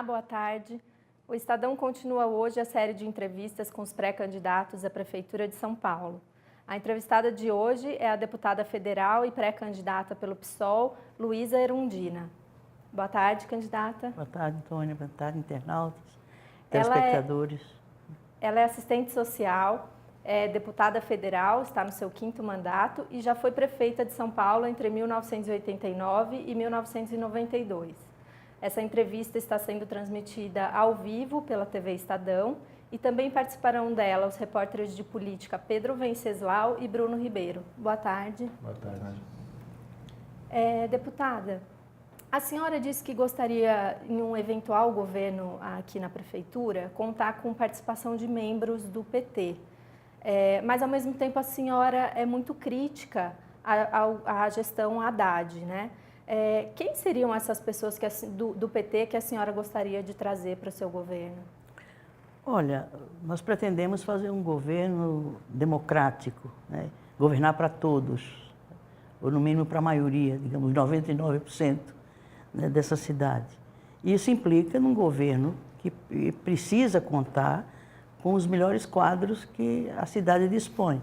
Olá, boa tarde. O Estadão continua hoje a série de entrevistas com os pré-candidatos à Prefeitura de São Paulo. A entrevistada de hoje é a deputada federal e pré-candidata pelo PSOL, Luísa Erundina. Boa tarde, candidata. Boa tarde, Antônia. Boa tarde, internautas, telespectadores. Ela é assistente social, é deputada federal, está no seu 5º mandato e já foi prefeita de São Paulo entre 1989 e 1992. Essa entrevista está sendo transmitida ao vivo pela TV Estadão e também participarão dela os repórteres de política Pedro Venceslau e Bruno Ribeiro. Boa tarde. Boa tarde. Deputada, a senhora disse que gostaria, em um eventual governo aqui na Prefeitura, contar com participação de membros do PT. Mas, ao mesmo tempo, a senhora é muito crítica à gestão Haddad, né? Quem seriam essas pessoas do PT que a senhora gostaria de trazer para o seu governo? Olha, nós pretendemos fazer um governo democrático, né? Governar para todos, ou no mínimo para a maioria, digamos, 99%, né, dessa cidade. Isso implica num governo que precisa contar com os melhores quadros que a cidade dispõe,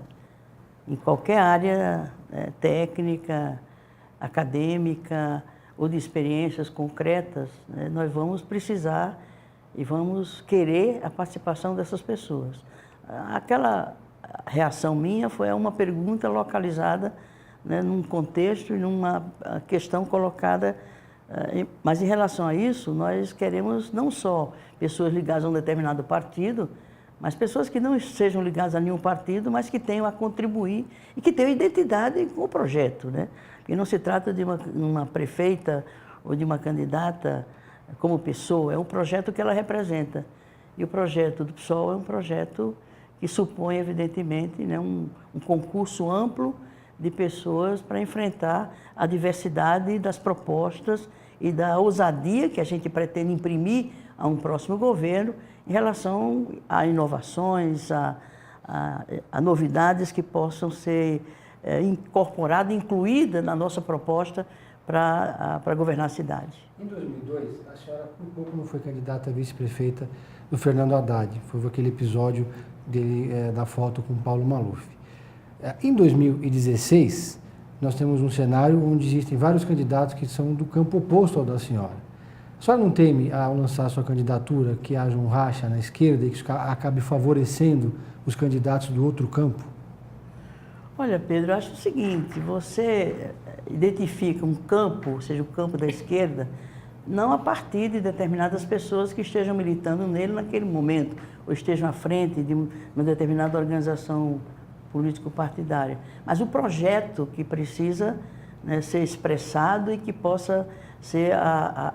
em qualquer área técnica, acadêmica ou de experiências concretas, né, nós vamos precisar e vamos querer a participação dessas pessoas. Aquela reação minha foi a uma pergunta localizada, né, num contexto e numa questão colocada, mas em relação a isso, nós queremos não só pessoas ligadas a um determinado partido, mas pessoas que não sejam ligadas a nenhum partido, mas que tenham a contribuir e que tenham identidade com o projeto, né? E não se trata de uma prefeita ou de uma candidata como pessoa, é um projeto que ela representa. E o projeto do PSOL é um projeto que supõe, evidentemente, né, um concurso amplo de pessoas para enfrentar a diversidade das propostas e da ousadia que a gente pretende imprimir a um próximo governo em relação a inovações, a novidades que possam ser incorporadas, incluídas na nossa proposta para governar a cidade. Em 2002, a senhora por pouco não foi candidata a vice-prefeita do Fernando Haddad. Foi aquele episódio dele, da foto com Paulo Maluf. Em 2016, nós temos um cenário onde existem vários candidatos que são do campo oposto ao da senhora. A senhora não teme, ao lançar a sua candidatura, que haja um racha na esquerda e que isso acabe favorecendo os candidatos do outro campo? Olha, Pedro, eu acho o seguinte, você identifica um campo, ou seja, o campo da esquerda, não a partir de determinadas pessoas que estejam militando nele naquele momento, ou estejam à frente de uma determinada organização político-partidária, mas o projeto que precisa, né, ser expressado e que possa ser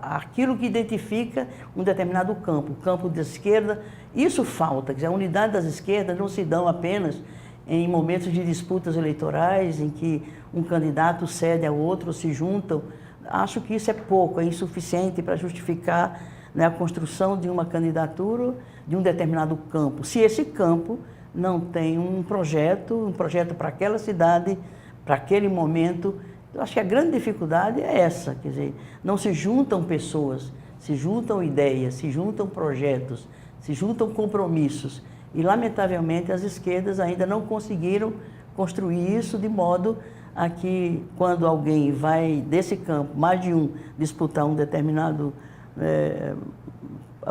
aquilo que identifica um determinado campo, o campo da esquerda. Isso falta, quer dizer, a unidade das esquerdas não se dão apenas em momentos de disputas eleitorais, em que um candidato cede ao outro, se juntam. Acho que isso é pouco, é insuficiente para justificar, né, a construção de uma candidatura de um determinado campo. Se esse campo não tem um projeto para aquela cidade, para aquele momento, eu acho que a grande dificuldade é essa, quer dizer, não se juntam pessoas, se juntam ideias, se juntam projetos, se juntam compromissos. E, lamentavelmente, as esquerdas ainda não conseguiram construir isso de modo a que, quando alguém vai desse campo, mais de um, disputar um determinado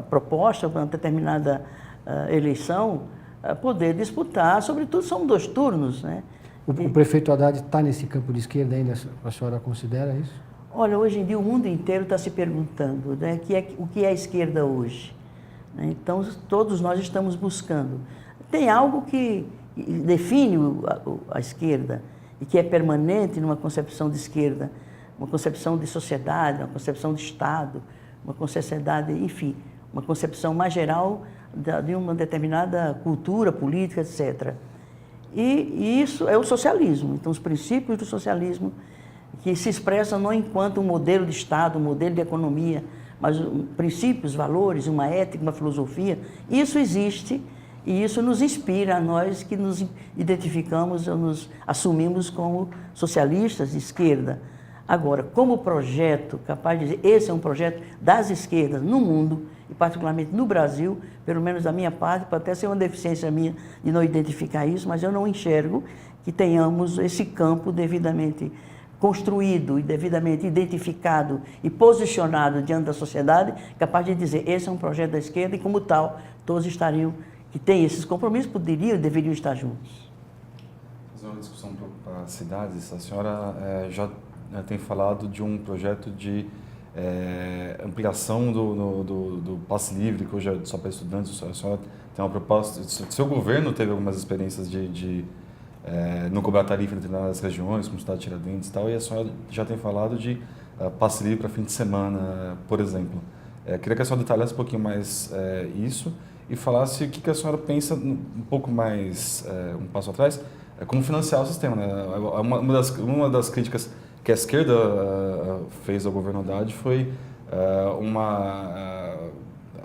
proposta, uma determinada eleição, poder disputar, sobretudo são 2 turnos, né? O prefeito Haddad está nesse campo de esquerda ainda, a senhora considera isso? Olha, hoje em dia o mundo inteiro está se perguntando, né, o que é a esquerda hoje. Então, todos nós estamos buscando. Tem algo que define a esquerda e que é permanente numa concepção de esquerda, uma concepção de sociedade, uma concepção de Estado, uma sociedade, enfim, uma concepção mais geral de uma determinada cultura política, etc. E isso é o socialismo. Então, os princípios do socialismo que se expressam não enquanto um modelo de Estado, um modelo de economia, mas princípios, valores, uma ética, uma filosofia, isso existe e isso nos inspira a nós que nos identificamos ou nos assumimos como socialistas de esquerda. Agora, como projeto, capaz de dizer, esse é um projeto das esquerdas no mundo, e particularmente no Brasil, pelo menos da minha parte, pode até ser uma deficiência minha de não identificar isso, mas eu não enxergo que tenhamos esse campo devidamente construído e devidamente identificado e posicionado diante da sociedade, capaz de dizer, esse é um projeto da esquerda e como tal, todos estariam, que têm esses compromissos, poderiam e deveriam estar juntos. Fazer uma discussão para as cidades, a senhora já tem falado de um projeto de ampliação do passe livre, que hoje é só para estudantes. A senhora tem uma proposta, seu governo teve algumas experiências de não cobrar tarifa em determinadas regiões, como cidade de Tiradentes e tal, e a senhora já tem falado de passe livre para fim de semana, por exemplo. Queria que a senhora detalhasse um pouquinho mais isso e falasse o que a senhora pensa um pouco mais, um passo atrás, como financiar o sistema, né? Uma das críticas que a esquerda fez ao governo Haddad foi uma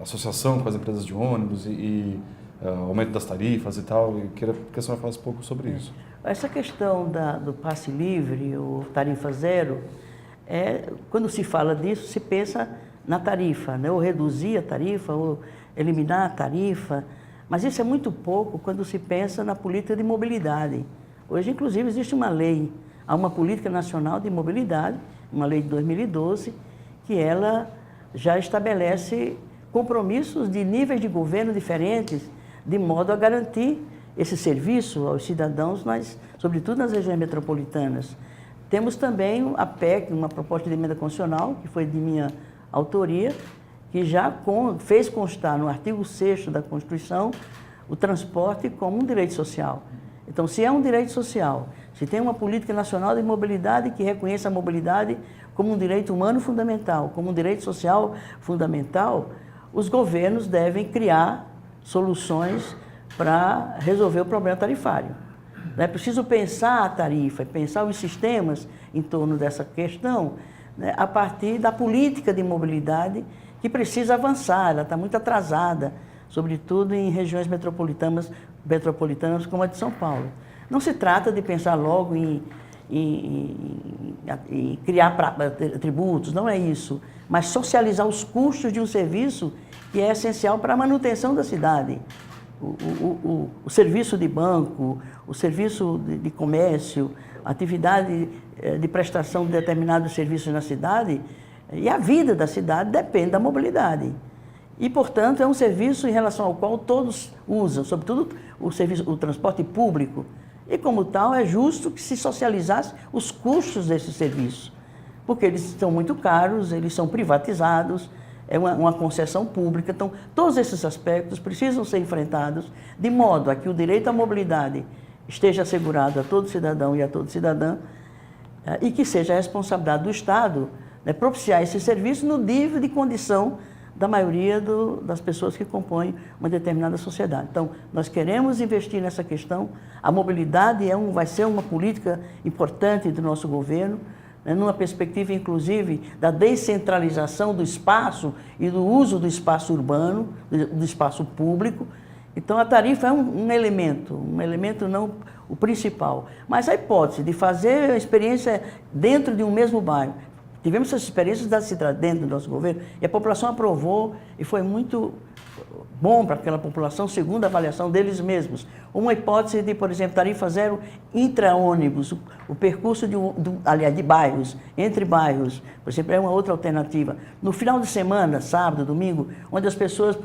associação com as empresas de ônibus e aumento das tarifas e tal. Eu queria que a senhora falasse um pouco sobre isso. Essa questão do passe livre, ou tarifa zero, quando se fala disso, se pensa na tarifa, né? Ou reduzir a tarifa, ou eliminar a tarifa, mas isso é muito pouco quando se pensa na política de mobilidade. Hoje, inclusive, existe uma lei, há uma política nacional de mobilidade, uma lei de 2012, que ela já estabelece compromissos de níveis de governo diferentes, de modo a garantir esse serviço aos cidadãos, sobretudo nas regiões metropolitanas. Temos também a PEC, uma proposta de emenda constitucional, que foi de minha autoria, que já fez constar no artigo 6º da Constituição o transporte como um direito social. Então, se é um direito social, se tem uma política nacional de mobilidade que reconheça a mobilidade como um direito humano fundamental, como um direito social fundamental, os governos devem criar soluções para resolver o problema tarifário. É preciso pensar a tarifa, pensar os sistemas em torno dessa questão, né, a partir da política de mobilidade que precisa avançar, ela está muito atrasada, sobretudo em regiões metropolitanas como a de São Paulo. Não se trata de pensar logo em criar tributos, não é isso, mas socializar os custos de um serviço que é essencial para a manutenção da cidade. O serviço de banco, o serviço de comércio, a atividade de prestação de determinados serviços na cidade, e a vida da cidade depende da mobilidade. E, portanto, é um serviço em relação ao qual todos usam, sobretudo o transporte público. E, como tal, é justo que se socializasse os custos desse serviço, porque eles são muito caros, eles são privatizados, é uma concessão pública. Então, todos esses aspectos precisam ser enfrentados de modo a que o direito à mobilidade esteja assegurado a todo cidadão e a toda cidadã e que seja a responsabilidade do Estado, né, propiciar esse serviço no nível de condição da maioria das pessoas que compõem uma determinada sociedade. Então, nós queremos investir nessa questão. A mobilidade vai ser uma política importante do nosso governo, né, numa perspectiva, inclusive, da descentralização do espaço e do uso do espaço urbano, do espaço público. Então, a tarifa é um elemento não o principal. Mas a hipótese de fazer a experiência dentro de um mesmo bairro, tivemos essas experiências da cidade dentro do nosso governo e a população aprovou e foi muito bom para aquela população, segundo a avaliação deles mesmos. Uma hipótese de, por exemplo, tarifa zero intra-ônibus, o percurso de bairros, entre bairros, por exemplo, é uma outra alternativa. No final de semana, sábado, domingo, onde as pessoas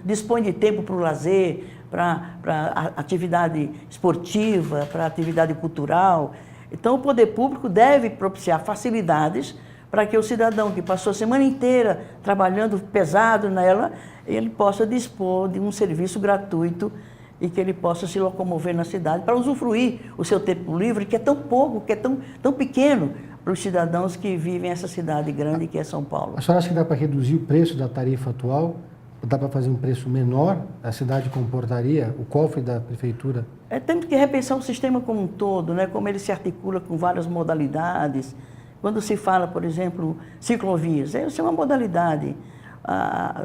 dispõem de tempo para o lazer, para atividade esportiva, para atividade cultural. Então, o poder público deve propiciar facilidades para que o cidadão que passou a semana inteira trabalhando pesado nela, ele possa dispor de um serviço gratuito e que ele possa se locomover na cidade para usufruir o seu tempo livre, que é tão pouco, que é tão pequeno para os cidadãos que vivem essa cidade grande que é São Paulo. A senhora acha que dá para reduzir o preço da tarifa atual? Dá para fazer um preço menor? A cidade comportaria? O cofre da prefeitura? Temos que repensar o sistema como um todo, né? Como ele se articula com várias modalidades. Quando se fala, por exemplo, ciclovias, isso é uma modalidade.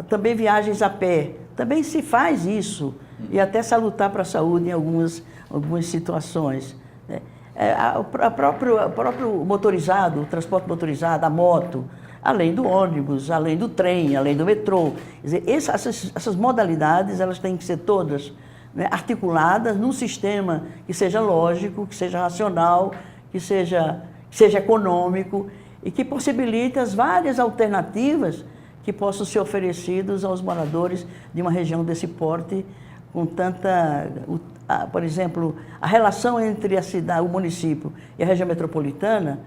Também viagens a pé, também se faz isso, e até salutar para a saúde em algumas situações. O próprio motorizado, o transporte motorizado, a moto, além do ônibus, além do trem, além do metrô. Quer dizer, essas modalidades, elas têm que ser todas, né, articuladas num sistema que seja lógico, que seja racional, que seja econômico e que possibilite as várias alternativas que possam ser oferecidas aos moradores de uma região desse porte, com tanta, por exemplo, a relação entre a cidade, o município e a região metropolitana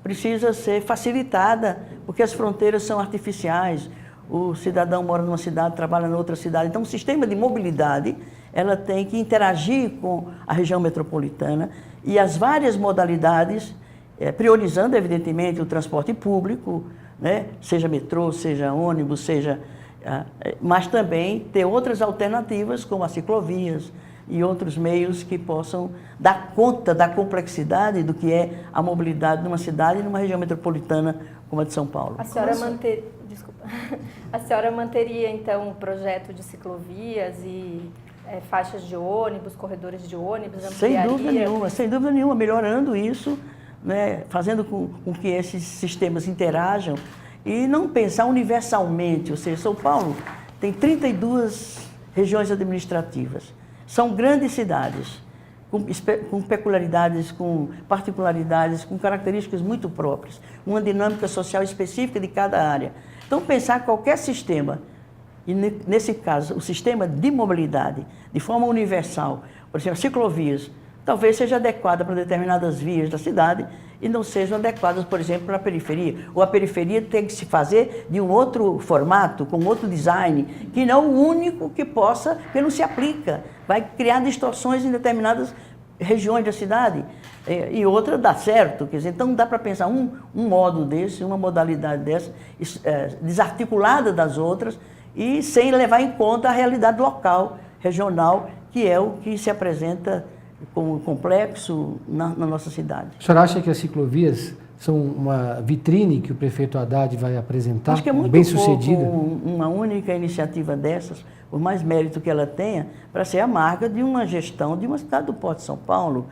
precisa ser facilitada, porque as fronteiras são artificiais. O cidadão mora numa cidade, trabalha em outra cidade. Então, o sistema de mobilidade, ela tem que interagir com a região metropolitana e as várias modalidades, priorizando, evidentemente, o transporte público, né? Seja metrô, seja ônibus, mas também ter outras alternativas, como as ciclovias e outros meios que possam dar conta da complexidade do que é a mobilidade numa cidade e numa região metropolitana como a de São Paulo. A senhora manteria, então, o projeto de ciclovias e faixas de ônibus, corredores de ônibus, ampliaria? Sem dúvida nenhuma, melhorando isso, né, fazendo com que esses sistemas interajam e não pensar universalmente, ou seja, São Paulo tem 32 regiões administrativas, são grandes cidades, com peculiaridades, com particularidades, com características muito próprias, uma dinâmica social específica de cada área. Então, pensar qualquer sistema, e nesse caso, o sistema de mobilidade, de forma universal, por exemplo, ciclovias, talvez seja adequada para determinadas vias da cidade e não sejam adequadas, por exemplo, para a periferia. Ou a periferia tem que se fazer de um outro formato, com outro design, que não é o único que não se aplica. Vai criar distorções em determinadas regiões da cidade e outra dá certo. Quer dizer, então dá para pensar um modo desse, uma modalidade dessa, desarticulada das outras e sem levar em conta a realidade local, regional, que é o que se apresenta como complexo na nossa cidade. O senhor acha que as ciclovias são uma vitrine que o prefeito Haddad vai apresentar, acho que é muito bem sucedida? Uma única iniciativa dessas, por mais mérito que ela tenha, para ser a marca de uma gestão de uma cidade do Porto de São Paulo,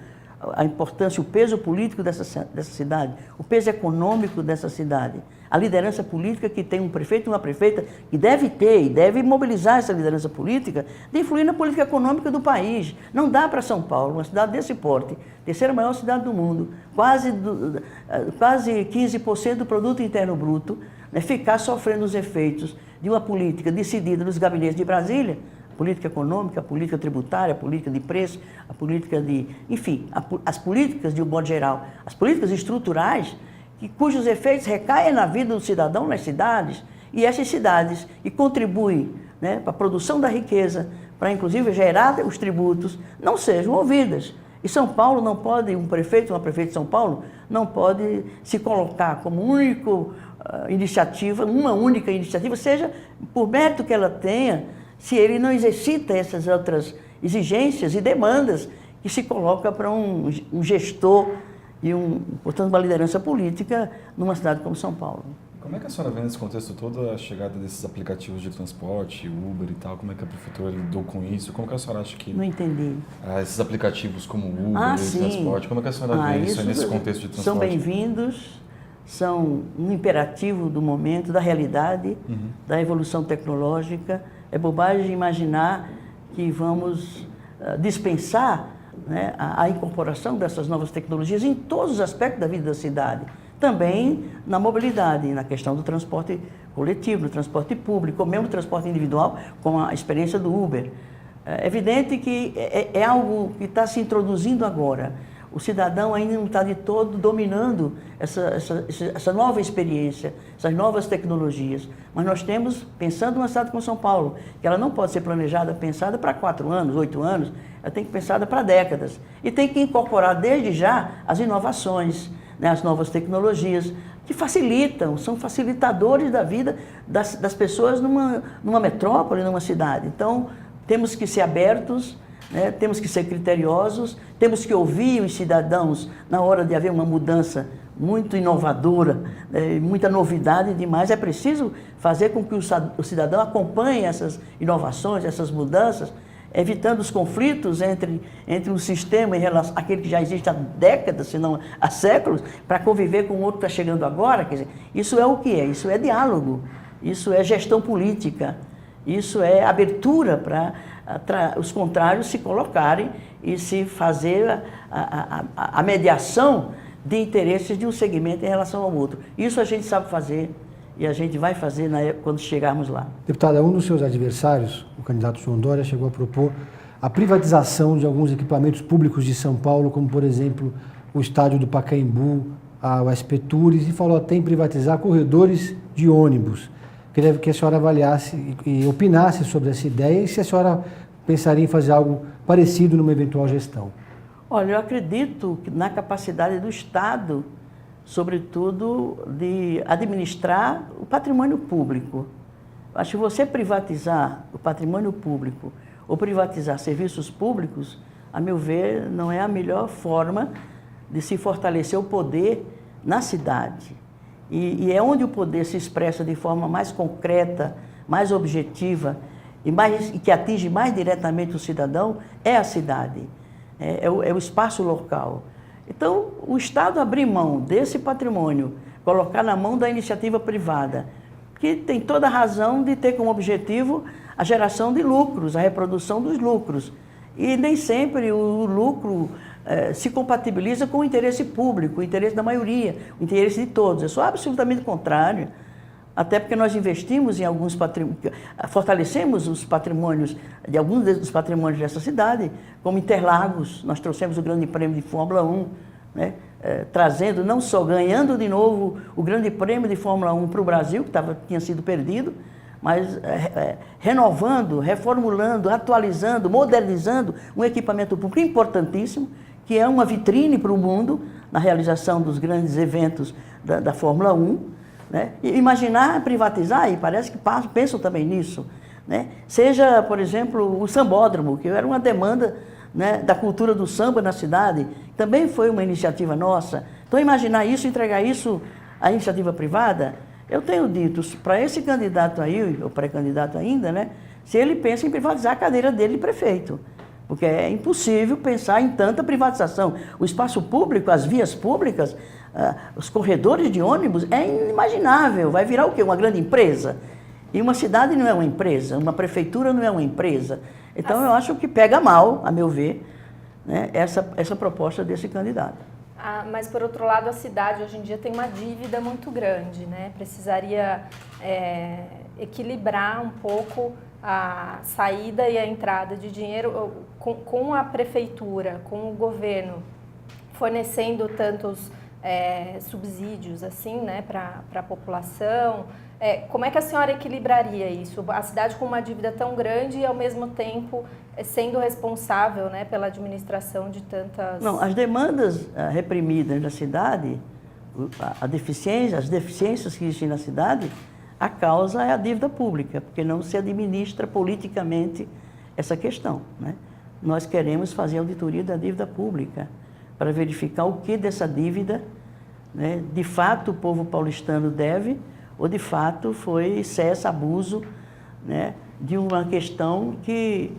a importância, o peso político dessa cidade, o peso econômico dessa cidade, a liderança política que tem um prefeito e uma prefeita que deve ter e deve mobilizar essa liderança política de influir na política econômica do país. Não dá para São Paulo, uma cidade desse porte, terceira maior cidade do mundo, quase 15% do produto interno bruto, né, ficar sofrendo os efeitos de uma política decidida nos gabinetes de Brasília, a política econômica, a política tributária, a política de preço, a política de... Enfim, as políticas de um modo geral, as políticas estruturais, cujos efeitos recaem na vida do cidadão nas cidades, e essas cidades que contribuem, né, para a produção da riqueza, para inclusive gerar os tributos, não sejam ouvidas. E São Paulo não pode, um prefeito, uma prefeita de São Paulo, não pode se colocar como única iniciativa, seja por mérito que ela tenha, se ele não exercita essas outras exigências e demandas que se coloca para um gestor e, portanto, uma liderança política numa cidade como São Paulo. Como é que a senhora vê nesse contexto todo a chegada desses aplicativos de transporte, Uber e tal? Como é que a prefeitura lidou com isso? Como que a senhora acha que... Não entendi. Esses aplicativos como Uber e transporte, como é que a senhora vê isso nesse contexto de transporte? São bem-vindos, são um imperativo do momento, da realidade, da evolução tecnológica. É bobagem imaginar que vamos dispensar, né, a incorporação dessas novas tecnologias em todos os aspectos da vida da cidade. Também na mobilidade, na questão do transporte coletivo, do transporte público, ou mesmo do transporte individual, com a experiência do Uber. É evidente que é algo que está se introduzindo agora. O cidadão ainda não está de todo dominando essa nova experiência, essas novas tecnologias. Mas nós temos, pensando numa cidade como São Paulo, que ela não pode ser planejada, pensada para 4 anos, 8 anos, ela tem que ser pensada para décadas. E tem que incorporar desde já as inovações, né, as novas tecnologias, que facilitam, são facilitadores da vida das pessoas numa metrópole, numa cidade. Então, temos que ser abertos, né, temos que ser criteriosos, temos que ouvir os cidadãos na hora de haver uma mudança muito inovadora, muita novidade demais. É preciso fazer com que o cidadão acompanhe essas inovações, essas mudanças, evitando os conflitos entre um sistema em relação àquele que já existe há décadas, se não há séculos, para conviver com o outro que está chegando agora. Quer dizer, isso é o que é? Isso é diálogo, isso é gestão política, isso é abertura para os contrários se colocarem e se fazer a mediação de interesses de um segmento em relação ao outro. Isso a gente sabe fazer e a gente vai fazer quando chegarmos lá. Deputada, um dos seus adversários, o candidato João Dória, chegou a propor a privatização de alguns equipamentos públicos de São Paulo, como, por exemplo, o estádio do Pacaembu, a USP Tours, e falou até em privatizar corredores de ônibus. Queria que a senhora avaliasse e opinasse sobre essa ideia e se a senhora pensaria em fazer algo parecido numa eventual gestão. Olha, eu acredito na capacidade do Estado, sobretudo, de administrar o patrimônio público. Acho que você privatizar o patrimônio público ou privatizar serviços públicos, a meu ver, não é a melhor forma de se fortalecer o poder na cidade. E é onde o poder se expressa de forma mais concreta, mais objetiva e que atinge mais diretamente o cidadão, é a cidade, é o espaço local. Então, o Estado abrir mão desse patrimônio, colocar na mão da iniciativa privada, que tem toda a razão de ter como objetivo a geração de lucros, a reprodução dos lucros. E nem sempre o lucro se compatibiliza com o interesse público, o interesse da maioria, o interesse de todos. Eu sou absolutamente contrário, até porque nós investimos em alguns patrimônios, fortalecemos os patrimônios de alguns dos patrimônios dessa cidade, como Interlagos. Nós trouxemos o Grande Prêmio de Fórmula 1, né? Trazendo, não só ganhando de novo o Grande Prêmio de Fórmula 1 para o Brasil, que tinha sido perdido, mas renovando, reformulando, atualizando, modernizando um equipamento público importantíssimo, que é uma vitrine para o mundo na realização dos grandes eventos da Fórmula 1. Né? E imaginar privatizar, e parece que pensam também nisso, né? Seja, por exemplo, o sambódromo, que era uma demanda, né, da cultura do samba na cidade, também foi uma iniciativa nossa. Então, imaginar isso, entregar isso à iniciativa privada, eu tenho dito para esse candidato aí, ou pré-candidato ainda, né, se ele pensa em privatizar a cadeira dele de prefeito, porque é impossível pensar em tanta privatização. O espaço público, as vias públicas, os corredores de ônibus, é inimaginável. Vai virar o quê? Uma grande empresa? E uma cidade não é uma empresa, uma prefeitura não é uma empresa. Então, eu acho que pega mal, a meu ver, né, essa proposta desse candidato. Mas, por outro lado, a cidade hoje em dia tem uma dívida muito grande, né? Precisaria equilibrar um pouco a saída e a entrada de dinheiro com a prefeitura, com o governo, fornecendo tantos subsídios assim, né, para a população. Como é que a senhora equilibraria isso? A cidade com uma dívida tão grande e, ao mesmo tempo, sendo responsável, né, pela administração de tantas... Não, as demandas reprimidas da cidade, as deficiências que existem na cidade, a causa é a dívida pública, porque não se administra politicamente essa questão, né? Nós queremos fazer auditoria da dívida pública para verificar o que dessa dívida, né, de fato o povo paulistano deve, ou de fato foi excesso, abuso, né, de uma questão que,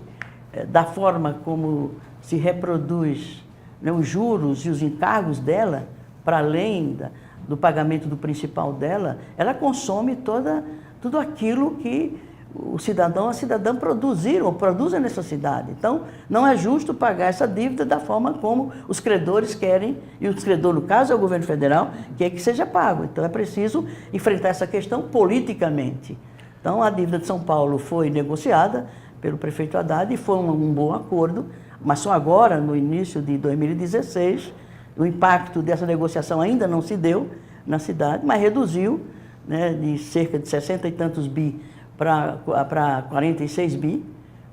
da forma como se reproduz, né, os juros e os encargos dela, para além do pagamento do principal dela, ela consome tudo aquilo que o cidadão, a cidadã produzem nessa cidade. Então, não é justo pagar essa dívida da forma como os credores querem, e o credor, no caso, é o governo federal, quer que seja pago. Então, é preciso enfrentar essa questão politicamente. Então, a dívida de São Paulo foi negociada pelo prefeito Haddad e foi um bom acordo, mas só agora, no início de 2016, o impacto dessa negociação ainda não se deu na cidade, mas reduziu, né, de cerca de 60 e tantos bi para 46 bi,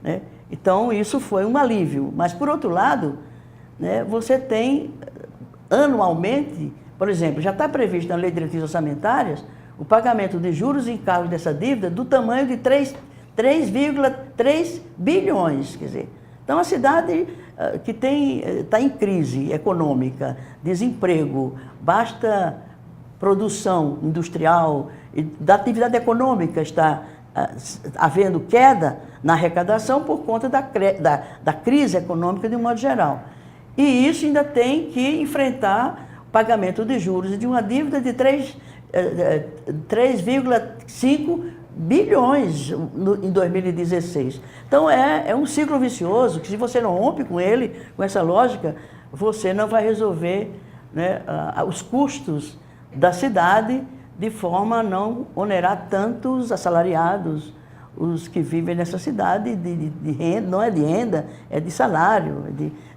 né? Então, isso foi um alívio. Mas, por outro lado, né, você tem anualmente, por exemplo, já está previsto na Lei de Diretrizes Orçamentárias o pagamento de juros e encargos dessa dívida do tamanho de 3,3 bilhões. Quer dizer, então, a cidade que está em crise econômica, desemprego, basta produção industrial, e da atividade econômica está havendo queda na arrecadação por conta da crise econômica de um modo geral. E isso ainda tem que enfrentar o pagamento de juros de uma dívida de 3,5 bilhões em 2016. Então é um ciclo vicioso que, se você não rompe com ele, com essa lógica, você não vai resolver, né, os custos da cidade de forma a não onerar tanto os assalariados, os que vivem nessa cidade de renda, não é de renda, é de salário,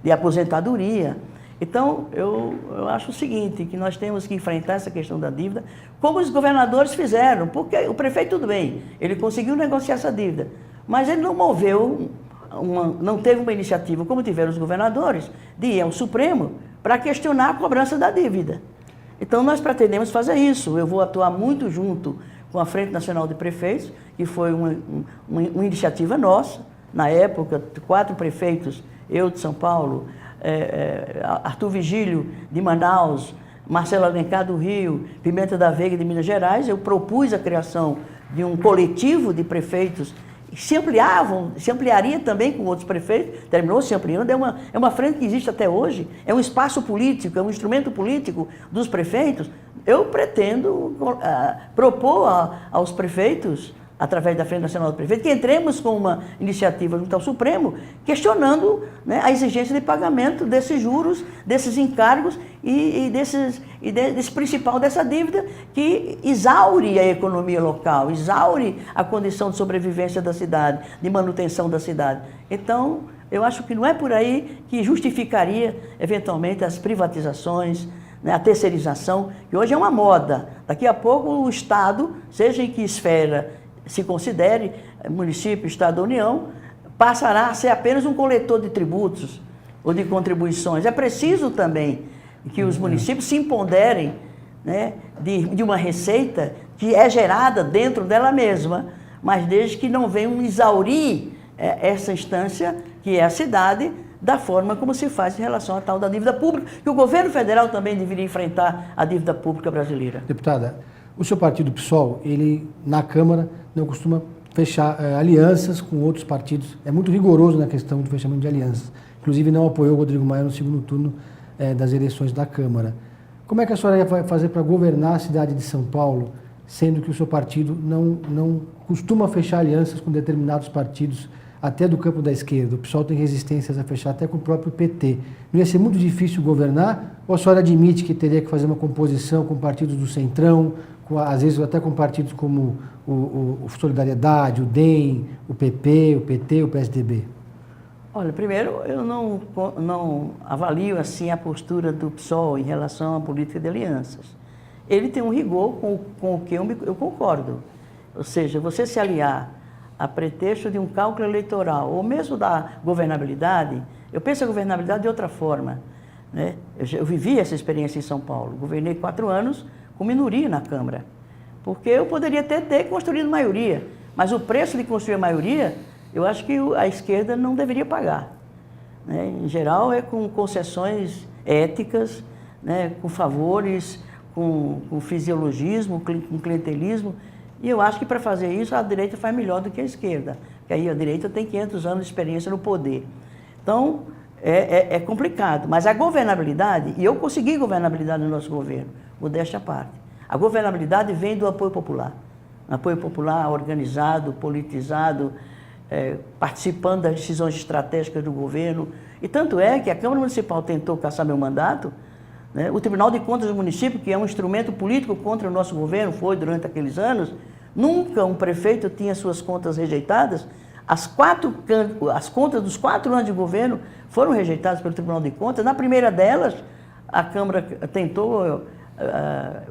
de aposentadoria. Então, eu acho o seguinte, que nós temos que enfrentar essa questão da dívida, como os governadores fizeram, porque o prefeito, tudo bem, ele conseguiu negociar essa dívida, mas ele não moveu, não teve uma iniciativa, como tiveram os governadores, de ir ao Supremo para questionar a cobrança da dívida. Então, nós pretendemos fazer isso. Eu vou atuar muito junto com a Frente Nacional de Prefeitos, que foi uma iniciativa nossa. Na época, 4 prefeitos, eu de São Paulo, Arthur Vigílio de Manaus, Marcelo Alencar do Rio, Pimenta da Veiga de Minas Gerais, eu propus a criação de um coletivo de prefeitos que se ampliaria também com outros prefeitos, terminou se ampliando, é uma frente que existe até hoje, é um espaço político, é um instrumento político dos prefeitos. Eu pretendo propor aos prefeitos, através da Frente Nacional do Prefeito, que entremos com uma iniciativa junto ao Supremo, questionando, né, a exigência de pagamento desses juros, desses encargos e desse principal dessa dívida que exaure a economia local, exaure a condição de sobrevivência da cidade, de manutenção da cidade. Então, eu acho que não é por aí que justificaria, eventualmente, as privatizações, né, a terceirização, que hoje é uma moda. Daqui a pouco o Estado, seja em que esfera se considere, município, Estado ou União, passará a ser apenas um coletor de tributos ou de contribuições. É preciso também que os municípios se empoderem, né, de uma receita que é gerada dentro dela mesma, mas desde que não venham exaurir essa instância, que é a cidade, da forma como se faz em relação à tal da dívida pública, que o governo federal também deveria enfrentar a dívida pública brasileira. Deputada, o seu partido, PSOL, ele na Câmara não costuma fechar alianças com outros partidos. É muito rigoroso na questão do fechamento de alianças. Inclusive não apoiou o Rodrigo Maia no segundo turno das eleições da Câmara. Como é que a senhora vai fazer para governar a cidade de São Paulo, sendo que o seu partido não costuma fechar alianças com determinados partidos, até do campo da esquerda? O PSOL tem resistências a fechar até com o próprio PT. Não ia ser muito difícil governar? Ou a senhora admite que teria que fazer uma composição com partidos do Centrão, às vezes até com partidos como o Solidariedade, o DEM, o PP, o PT, o PSDB? Olha, primeiro, eu não avalio assim a postura do PSOL em relação à política de alianças. Ele tem um rigor com o que eu concordo. Ou seja, você se aliar a pretexto de um cálculo eleitoral, ou mesmo da governabilidade, eu penso a governabilidade de outra forma, né? Eu vivi essa experiência em São Paulo, governei 4 anos com minoria na Câmara, porque eu poderia ter construído maioria, mas o preço de construir a maioria, eu acho que a esquerda não deveria pagar, né? Em geral, é com concessões éticas, né? Com favores, com fisiologismo, com clientelismo, e eu acho que para fazer isso a direita faz melhor do que a esquerda, porque aí a direita tem 500 anos de experiência no poder. Então, é complicado, mas a governabilidade, e eu consegui governabilidade no nosso governo, modéstia à parte. A governabilidade vem do apoio popular. Um apoio popular organizado, politizado, participando das decisões estratégicas do governo. E tanto é que a Câmara Municipal tentou caçar meu mandato, né? O Tribunal de Contas do município, que é um instrumento político contra o nosso governo, foi durante aqueles anos, nunca um prefeito tinha suas contas rejeitadas. As contas dos 4 anos de governo foram rejeitadas pelo Tribunal de Contas. Na primeira delas, a Câmara tentou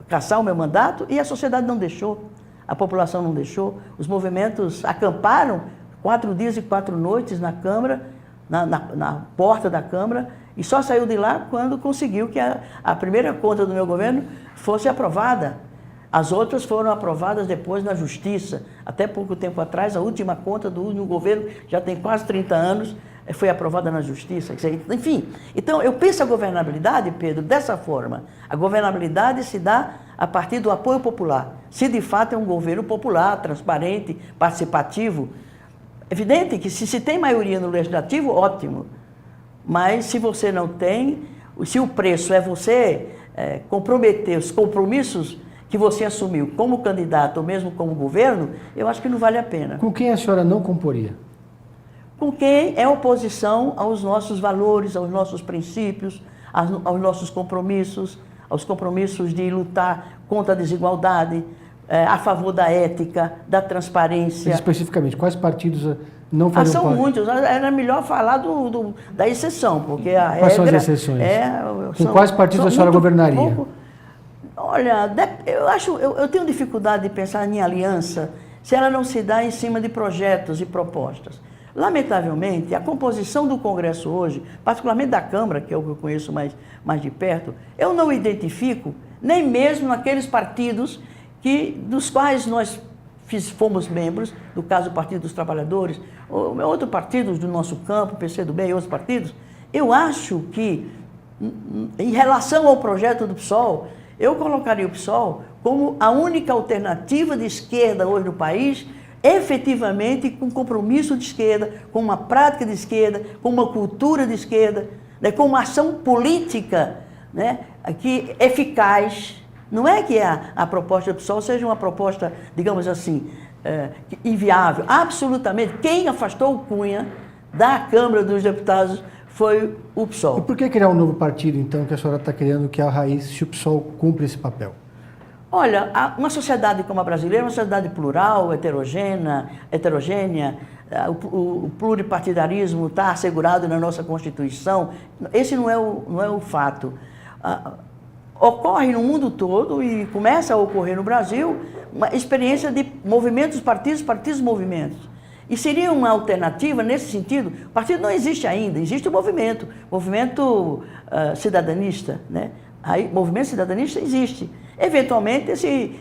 caçar o meu mandato e a sociedade não deixou, a população não deixou. Os movimentos acamparam 4 dias e 4 noites na Câmara, na porta da Câmara, e só saiu de lá quando conseguiu que a primeira conta do meu governo fosse aprovada. As outras foram aprovadas depois na Justiça. Até pouco tempo atrás, a última conta do governo, já tem quase 30 anos, foi aprovada na Justiça. Enfim, então eu penso a governabilidade, Pedro, dessa forma. A governabilidade se dá a partir do apoio popular. Se de fato é um governo popular, transparente, participativo. Evidente que se tem maioria no Legislativo, ótimo. Mas se você não tem, se o preço é você comprometer os compromissos que você assumiu como candidato ou mesmo como governo, eu acho que não vale a pena. Com quem a senhora não comporia? Com quem é oposição aos nossos valores, aos nossos princípios, aos nossos compromissos, aos compromissos de lutar contra a desigualdade, a favor da ética, da transparência. Mas especificamente, quais partidos não fariam São parte? muitos. Era melhor falar da exceção, porque a Quais são as regra exceções? Com são- quais partidos são a senhora muito governaria? pouco. Olha, eu tenho dificuldade de pensar em aliança se ela não se dá em cima de projetos e propostas. Lamentavelmente, a composição do Congresso hoje, particularmente da Câmara, que é o que eu conheço mais de perto, eu não identifico nem mesmo naqueles partidos dos quais nós fomos membros, no caso do Partido dos Trabalhadores, ou outros partidos do nosso campo, PCdoB e outros partidos. Eu acho que, em relação ao projeto do PSOL, eu colocaria o PSOL como a única alternativa de esquerda hoje no país, efetivamente com compromisso de esquerda, com uma prática de esquerda, com uma cultura de esquerda, né, com uma ação política, né, que eficaz. Não é que a proposta do PSOL seja uma proposta, digamos assim, inviável. Absolutamente. Quem afastou o Cunha da Câmara dos Deputados foi o PSOL. E por que criar um novo partido, então, que a senhora está querendo, que é a Raiz, se o PSOL cumpre esse papel? Olha, uma sociedade como a brasileira é uma sociedade plural, heterogênea, o pluripartidarismo está assegurado na nossa Constituição. Esse não é o fato. Ocorre no mundo todo e começa a ocorrer no Brasil uma experiência de movimentos, partidos, movimentos. E seria uma alternativa nesse sentido. O partido não existe ainda, existe o movimento cidadanista, né? Aí, movimento cidadanista existe. Eventualmente,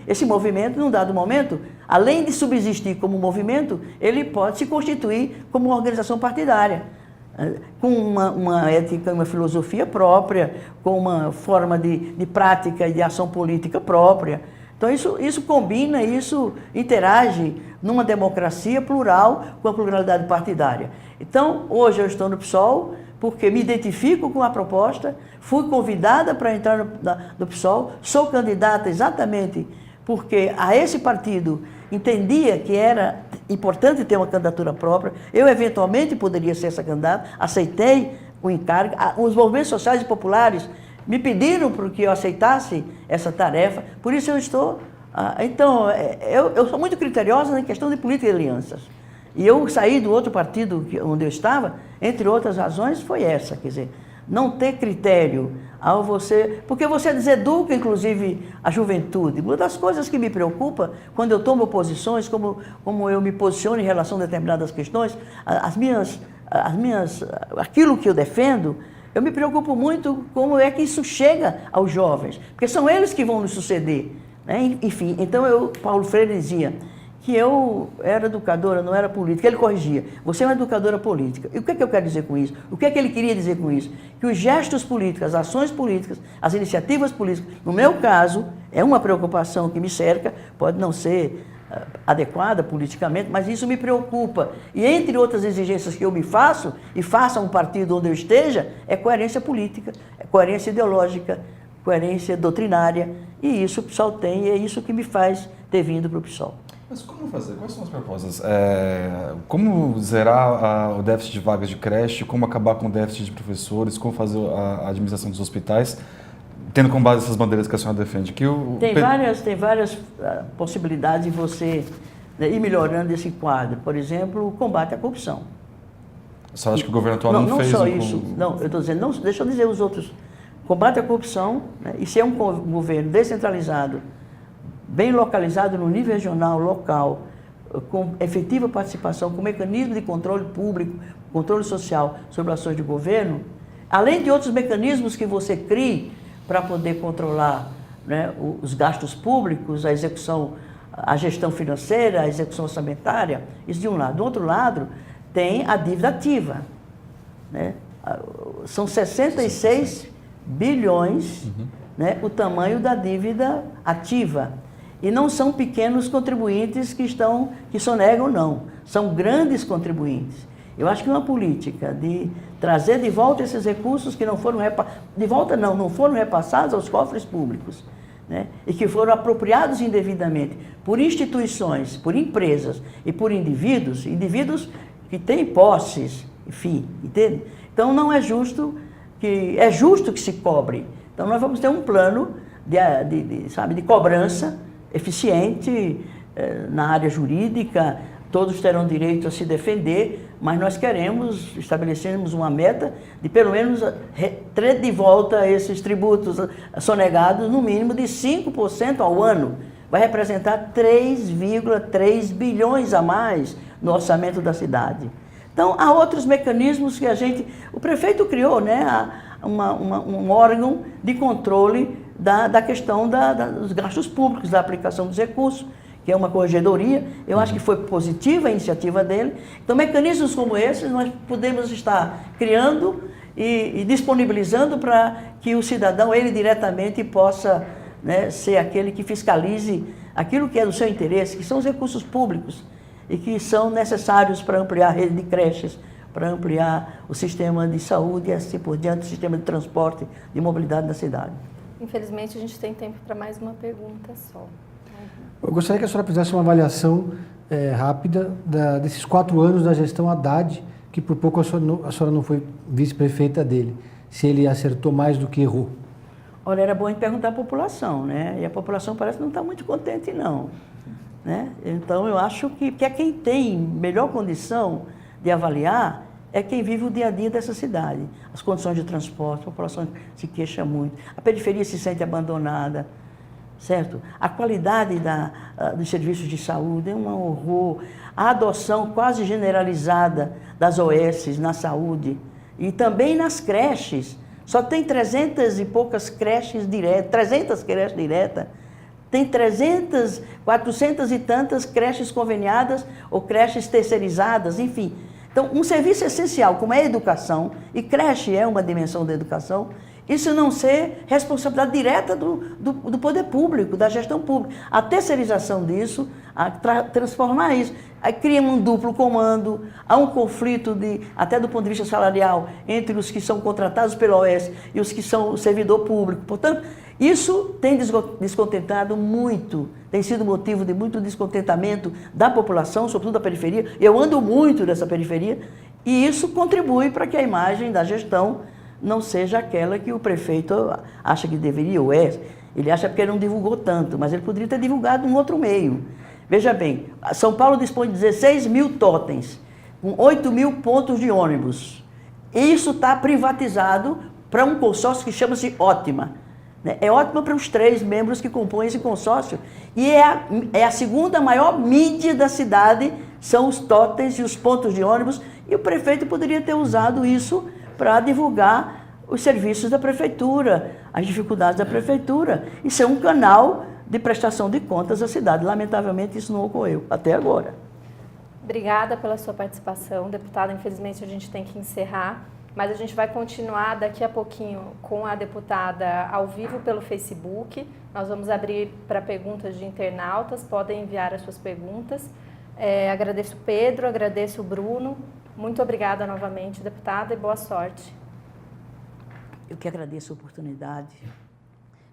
esse movimento, num dado momento, além de subsistir como movimento, ele pode se constituir como uma organização partidária, com uma ética, uma filosofia própria, com uma forma de prática e de ação política própria. Então, isso combina, isso interage numa democracia plural com a pluralidade partidária. Então, hoje eu estou no PSOL porque me identifico com a proposta, fui convidada para entrar no PSOL, sou candidata exatamente porque a esse partido entendia que era importante ter uma candidatura própria. Eu, eventualmente, poderia ser essa candidata, aceitei o encargo. Os movimentos sociais e populares me pediram para que eu aceitasse essa tarefa, por isso eu estou... Então, eu sou muito criteriosa na questão de política de alianças. E eu saí do outro partido onde eu estava, entre outras razões, foi essa, quer dizer, não ter critério ao você... Porque você deseduca, inclusive, a juventude. Uma das coisas que me preocupa, quando eu tomo posições, como eu me posiciono em relação a determinadas questões, aquilo que eu defendo, eu me preocupo muito como é que isso chega aos jovens, porque são eles que vão nos suceder, né? Enfim, então Paulo Freire dizia que eu era educadora, não era política. Ele corrigia, você é uma educadora política. E o que é que eu quero dizer com isso? O que é que ele queria dizer com isso? Que os gestos políticos, as ações políticas, as iniciativas políticas, no meu caso, é uma preocupação que me cerca, pode não ser adequada politicamente, mas isso me preocupa. E entre outras exigências que eu me faço, e faça um partido onde eu esteja, é coerência política, é coerência ideológica, coerência doutrinária, e isso o PSOL tem, e é isso que me faz ter vindo para o PSOL. Mas como fazer? Quais são as propostas? Como zerar o déficit de vagas de creche, como acabar com o déficit de professores, como fazer a administração dos hospitais, tendo como base essas bandeiras que a senhora defende? Tem várias possibilidades de você ir melhorando esse quadro. Por exemplo, o combate à corrupção. A senhora acha que o governo atual não fez? Não só isso. Não, eu estou dizendo, deixa eu dizer os outros. Combate à corrupção, né? E se é um governo descentralizado, bem localizado no nível regional, local, com efetiva participação, com mecanismo de controle público, controle social sobre ações de governo, além de outros mecanismos que você crie para poder controlar, né, os gastos públicos, a execução, a gestão financeira, a execução orçamentária, isso de um lado. Do outro lado, tem a dívida ativa. né? São 66 bilhões, né, o tamanho da dívida ativa. E não são pequenos contribuintes que sonegam, não. São grandes contribuintes. Eu acho que uma política de trazer de volta esses recursos que não foram não foram repassados aos cofres públicos, né, e que foram apropriados indevidamente por instituições, por empresas e por indivíduos que têm posses, enfim, entende? Então não é justo que se cobre. Então nós vamos ter um plano de cobrança eficiente na área jurídica, todos terão direito a se defender, mas nós estabelecemos uma meta de pelo menos ter de volta esses tributos sonegados no mínimo de 5% ao ano. Vai representar 3,3 bilhões a mais no orçamento da cidade. Então, há outros mecanismos que o prefeito criou, né, um órgão de controle da questão dos gastos públicos, da aplicação dos recursos, que é uma corregedoria. Eu acho que foi positiva a iniciativa dele. Então, mecanismos como esses nós podemos estar criando e disponibilizando para que o cidadão, ele diretamente, possa, né, ser aquele que fiscalize aquilo que é do seu interesse, que são os recursos públicos e que são necessários para ampliar a rede de creches, para ampliar o sistema de saúde e assim por diante, o sistema de transporte, de mobilidade da cidade. Infelizmente, a gente tem tempo para mais uma pergunta só. Eu gostaria que a senhora fizesse uma avaliação rápida desses 4 anos da gestão Haddad, que por pouco a senhora não foi vice-prefeita dele. Se ele acertou mais do que errou. Olha, era bom a gente perguntar à população, né? E a população parece que não está muito contente, não. Né? Então, eu acho que quem tem melhor condição de avaliar é quem vive o dia a dia dessa cidade. As condições de transporte, a população se queixa muito, a periferia se sente abandonada, certo? A qualidade dos serviços de saúde é um horror. A adoção quase generalizada das OS na saúde e também nas creches. Só tem 300 e poucas creches diretas, 300 creches diretas. Tem 400 e tantas creches conveniadas ou creches terceirizadas, enfim. Então, um serviço essencial, como é a educação, e creche é uma dimensão da educação, isso não ser responsabilidade direta do poder público, da gestão pública. A terceirização disso, transformar isso, aí cria um duplo comando, há um conflito, até do ponto de vista salarial, entre os que são contratados pela OS e os que são o servidor público. Portanto, isso tem descontentado muito, tem sido motivo de muito descontentamento da população, sobretudo da periferia. Eu ando muito nessa periferia e isso contribui para que a imagem da gestão não seja aquela que o prefeito acha que deveria, ou é. Ele acha porque ele não divulgou tanto, mas ele poderia ter divulgado em outro meio. Veja bem, São Paulo dispõe de 16 mil totens, com 8 mil pontos de ônibus. Isso está privatizado para um consórcio que chama-se Ótima. É ótima para os 3 membros que compõem esse consórcio. E é a segunda maior mídia da cidade, são os totens e os pontos de ônibus, e o prefeito poderia ter usado isso para divulgar os serviços da prefeitura, as dificuldades da prefeitura, e ser um canal de prestação de contas à cidade. Lamentavelmente, isso não ocorreu até agora. Obrigada pela sua participação, deputada. Infelizmente, a gente tem que encerrar. Mas a gente vai continuar daqui a pouquinho com a deputada ao vivo pelo Facebook. Nós vamos abrir para perguntas de internautas, podem enviar as suas perguntas. Agradeço o Pedro, agradeço o Bruno. Muito obrigada novamente, deputada, e boa sorte. Eu que agradeço a oportunidade.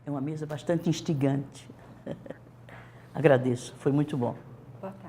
É uma mesa bastante instigante. Agradeço, foi muito bom. Boa tarde.